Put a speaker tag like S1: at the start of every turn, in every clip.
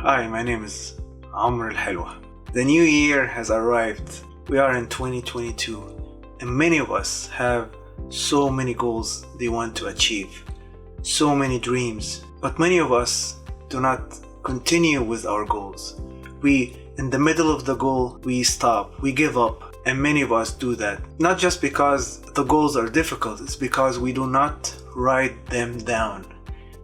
S1: Hi, my name is Amr Al Halwa. The new year has arrived. We are in 2022, and many of us have so many goals they want to achieve, so many dreams, but many of us do not continue with our goals. In the middle of the goal, we stop, we give up, and many of us do that. Not just because the goals are difficult, it's because we do not write them down.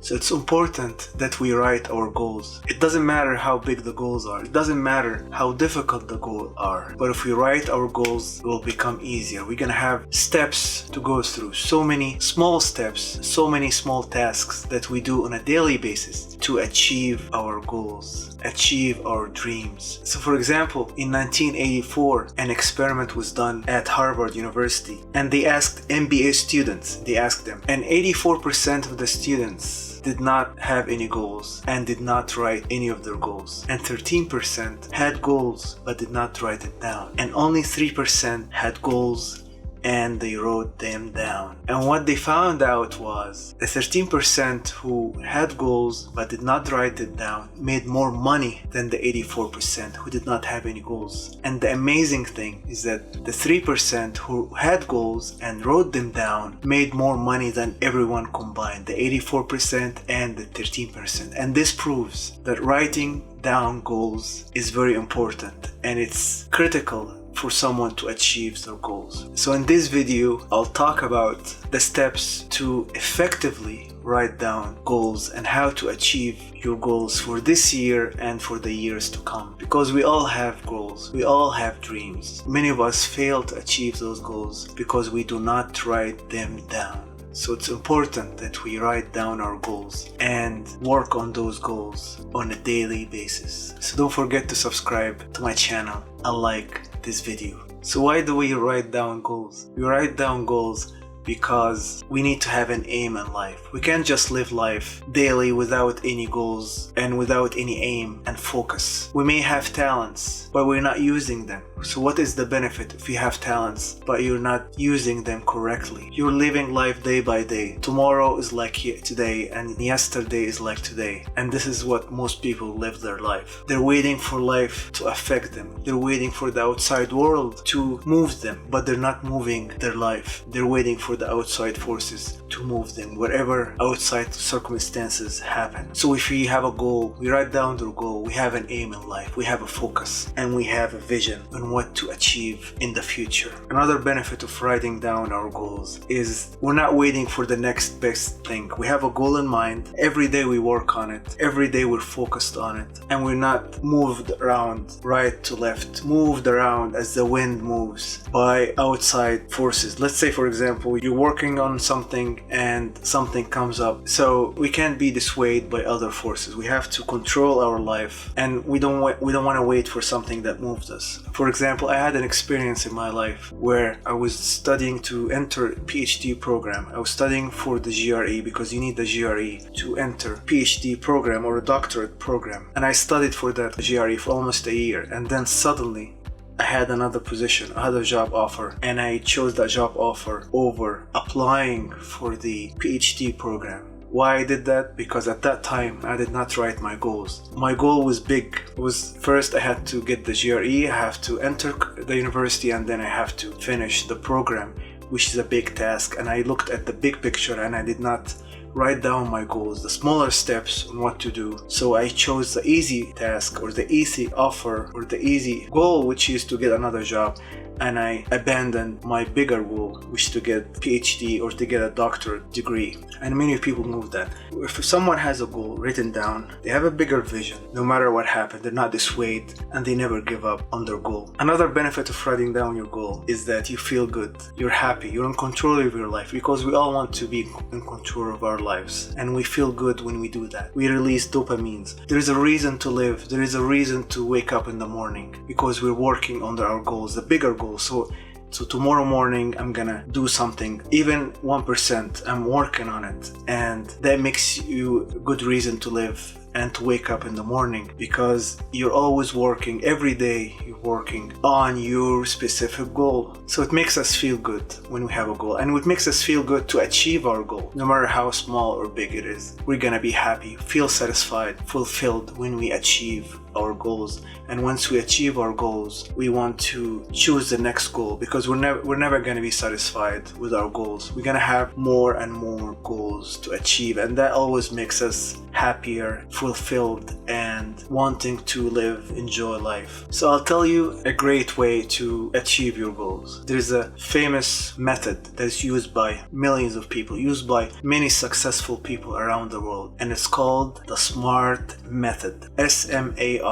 S1: So it's important that we write our goals. It doesn't matter how big the goals are. It doesn't matter how difficult the goals are. But if we write our goals, it will become easier. We're gonna have steps to go through. So many small steps, so many small tasks that we do on a daily basis to achieve our goals, achieve our dreams. So for example, in 1984, an experiment was done at Harvard University, and they asked MBA students, and 84% of the students did not have any goals and did not write any of their goals, and 13% had goals but did not write it down, and only 3% had goals and they wrote them down. And what they found out was the 13% who had goals but did not write it down made more money than the 84% who did not have any goals. And the amazing thing is that the 3% who had goals and wrote them down made more money than everyone combined, the 84% and the 13%. And this proves that writing down goals is very important, and it's critical for someone to achieve their goals. So in this video, I'll talk about the steps to effectively write down goals and how to achieve your goals for this year and for the years to come. Because we all have goals, we all have dreams. Many of us fail to achieve those goals because we do not write them down. So it's important that we write down our goals and work on those goals on a daily basis. So don't forget to subscribe to my channel and like this video. So why do we write down goals? We write down goals because we need to have an aim in life. We can't just live life daily without any goals and without any aim and focus. We may have talents, but we're not using them. So what is the benefit if you have talents, but you're not using them correctly? You're living life day by day. Tomorrow is like today, and yesterday is like today. And this is what most people live their life. They're waiting for life to affect them. They're waiting for the outside world to move them, but they're not moving their life. They're waiting for the outside forces to move them, wherever outside circumstances happen. So if we have a goal, we write down the goal, we have an aim in life, we have a focus, and we have a vision on what to achieve in the future. Another benefit of writing down our goals is we're not waiting for the next best thing. We have a goal in mind. Every day we work on it. Every day we're focused on it. And we're not moved around right to left, moved around as the wind moves by outside forces. Let's say, for example, you're working on something and something comes up. So we can't be dissuaded by other forces. We have to control our life, and we don't want to wait for something that moves us. For example, I had an experience in my life where I was studying to enter a PhD program. I was studying for the GRE because you need the GRE to enter PhD program or a doctorate program. And I studied for that GRE for almost a year, and then suddenly I had another position, I had a job offer, and I chose that job offer over applying for the PhD program. Why I did that? Because at that time I did not write my goals. My goal was big. It was first I had to get the GRE, I have to enter the university, and then I have to finish the program, which is a big task. And I looked at the big picture and I did not write down my goals, the smaller steps on what to do. So I chose the easy task or the easy offer or the easy goal, which is to get another job. And I abandoned my bigger goal, which is to get PhD or to get a doctorate degree. And many people move that. If someone has a goal written down, they have a bigger vision. No matter what happens, they're not dissuaded and they never give up on their goal. Another benefit of writing down your goal is that you feel good, you're happy, you're in control of your life, because we all want to be in control of our lives. And we feel good when we do that. We release dopamines. There is a reason to live. There is a reason to wake up in the morning because we're working on our goals, the bigger goals. So tomorrow morning I'm gonna do something, even 1%, I'm working on it, and that makes you a good reason to live and to wake up in the morning, because you're always working. Every day you're working on your specific goal. So it makes us feel good when we have a goal, and it makes us feel good to achieve our goal. No matter how small or big it is, we're gonna be happy, feel satisfied, fulfilled when we achieve our goals. And once we achieve our goals, we want to choose the next goal, because we're never going to be satisfied with our goals. We're going to have more and more goals to achieve, and that always makes us happier, fulfilled, and wanting to enjoy life. So I'll tell you a great way to achieve your goals. There's a famous method that's used by millions of people, used by many successful people around the world, and it's called the SMART method. SMART.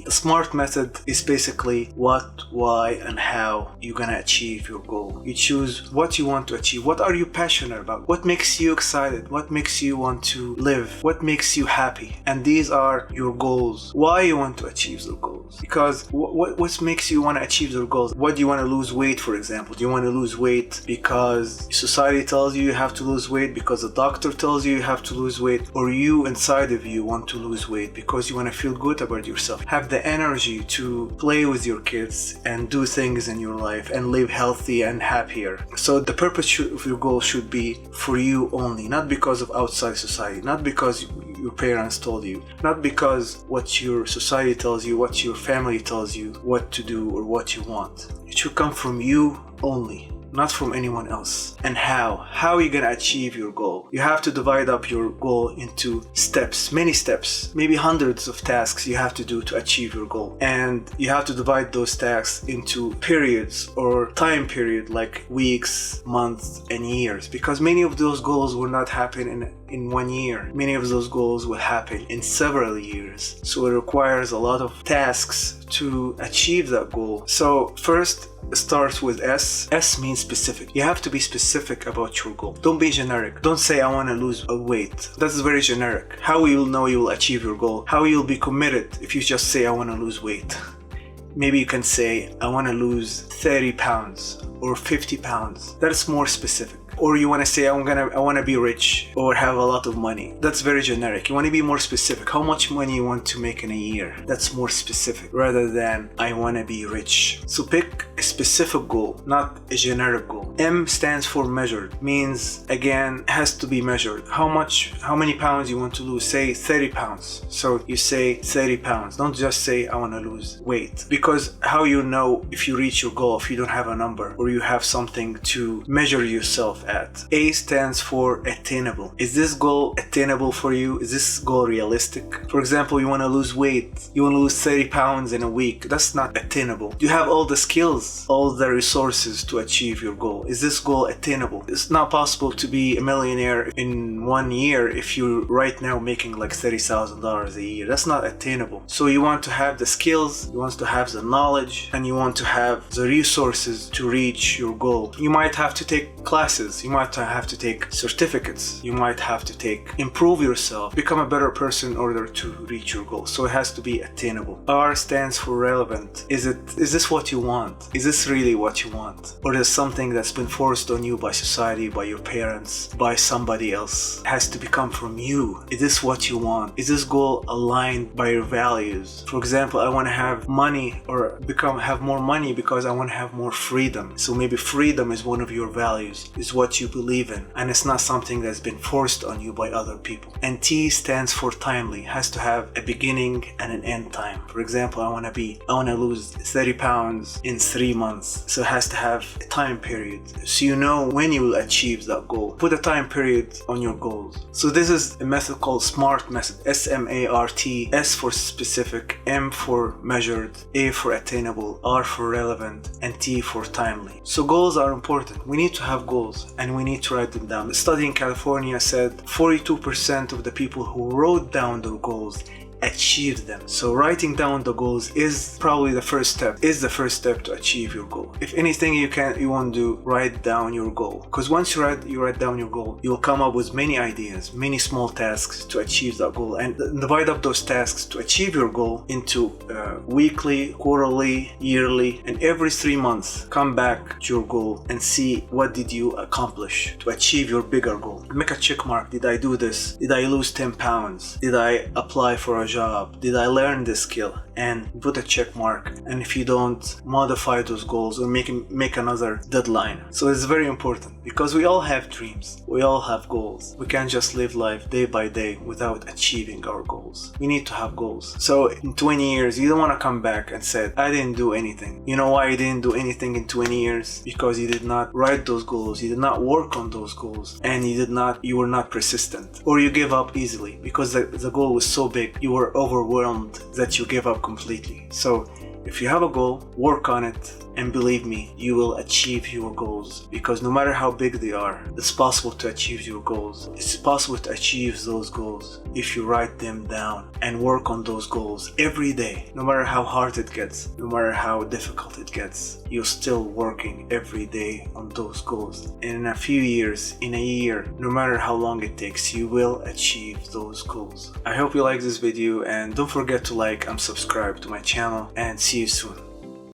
S1: The SMART method is basically what, why, and how you're gonna achieve your goal. You choose what you want to achieve. What are you passionate about? What makes you excited? What makes you want to live? What makes you happy? And these are your goals. Why you want to achieve your goals? Because what makes you want to achieve your goals? What do you want to lose weight, for example? Do you want to lose weight because society tells you have to lose weight, because the doctor tells you have to lose weight, or you inside of you want to lose weight because you want to feel good about yourself, have the energy to play with your kids and do things in your life and live healthy and happier? So the purpose of your goal should be for you only, not because of outside society, not because your parents told you, not because what your society tells you, what your family tells you what to do or what you want. It should come from you only, not from anyone else. And how are you gonna achieve your goal? You have to divide up your goal into steps, many steps, maybe hundreds of tasks you have to do to achieve your goal. And you have to divide those tasks into periods or time period, like weeks, months, and years, because many of those goals will not happen in 1 year. Many of those goals will happen in several years. So it requires a lot of tasks to achieve that goal. So first, starts with S. S means specific. You have to be specific about your goal. Don't be generic. Don't say I want to lose weight. That's very generic. How will you know you will achieve your goal? How you'll be committed if you just say I want to lose weight? Maybe you can say I want to lose 30 pounds or 50 pounds. That's more specific. Or you want to say I want to be rich or have a lot of money. That's very generic. You want to be more specific. How much money you want to make in a year? That's more specific rather than I want to be rich. So pick a specific goal, not a generic goal. M stands for measured. Means, again, has to be measured. How many pounds you want to lose? Say 30 pounds. So you say 30 pounds. Don't just say I want to lose weight. Because how you know if you reach your goal if you don't have a number or you have something to measure yourself at? A stands for attainable. Is this goal attainable for you? Is this goal realistic? For example, you want to lose weight. You want to lose 30 pounds in a week. That's not attainable. You have all the skills, all the resources to achieve your goal. Is this goal attainable? It's not possible to be a millionaire in 1 year if you're right now making like $30,000 a year. That's not attainable. So you want to have the skills, you want to have the knowledge, and you want to have the resources to reach your goal. You might have to take classes. You might have to take certificates. You might have to improve yourself, become a better person in order to reach your goal. So it has to be attainable. R stands for relevant. Is this what you want? Is this really what you want? Or is something that's been forced on you by society, by your parents, by somebody else? It has to become from you. Is this what you want? Is this goal aligned by your values? For example, I want to have money or have more money because I want to have more freedom. So maybe freedom is one of your values, is what you believe in, and it's not something that's been forced on you by other people. And T stands for timely. It has to have a beginning and an end time. For example, I want to lose 30 pounds in 3 months. So it has to have a time period. So you know when you will achieve that goal. Put a time period on your goals. So this is a method called SMART method. S-M-A-R-T. S for specific, M for measured, A for attainable, R for relevant, and T for timely. So goals are important. We need to have goals and we need to write them down. A study in California said 42% of the people who wrote down their goals achieve them. So writing down the goals is probably the first step to achieve your goal. If anything you want to do, write down your goal, because once you write down your goal, you'll come up with many ideas, many small tasks to achieve that goal, and divide up those tasks to achieve your goal into weekly, quarterly, yearly, and every 3 months come back to your goal and see what did you accomplish to achieve your bigger goal. Make a check mark. Did I do this? Did I lose 10 pounds? Did I apply for a job? Did I learn this skill? And put a check mark. And if you don't, modify those goals or make another deadline. So it's very important, because we all have dreams, we all have goals. We can't just live life day by day without achieving our goals. We need to have goals. So in 20 years, you don't want to come back and say, I didn't do anything. You know why you didn't do anything in 20 years? Because you did not write those goals, you did not work on those goals, and you were not persistent, or you gave up easily because the goal was so big, you were overwhelmed that you gave up completely. So if you have a goal, work on it, and believe me, you will achieve your goals, because no matter how big they are, it's possible to achieve your goals. It's possible to achieve those goals if you write them down and work on those goals every day. No matter how hard it gets, no matter how difficult it gets, you're still working every day on those goals. And in a few years, in a year, no matter how long it takes, you will achieve those goals. I hope you like this video, and don't forget to like and subscribe to my channel, and see you soon.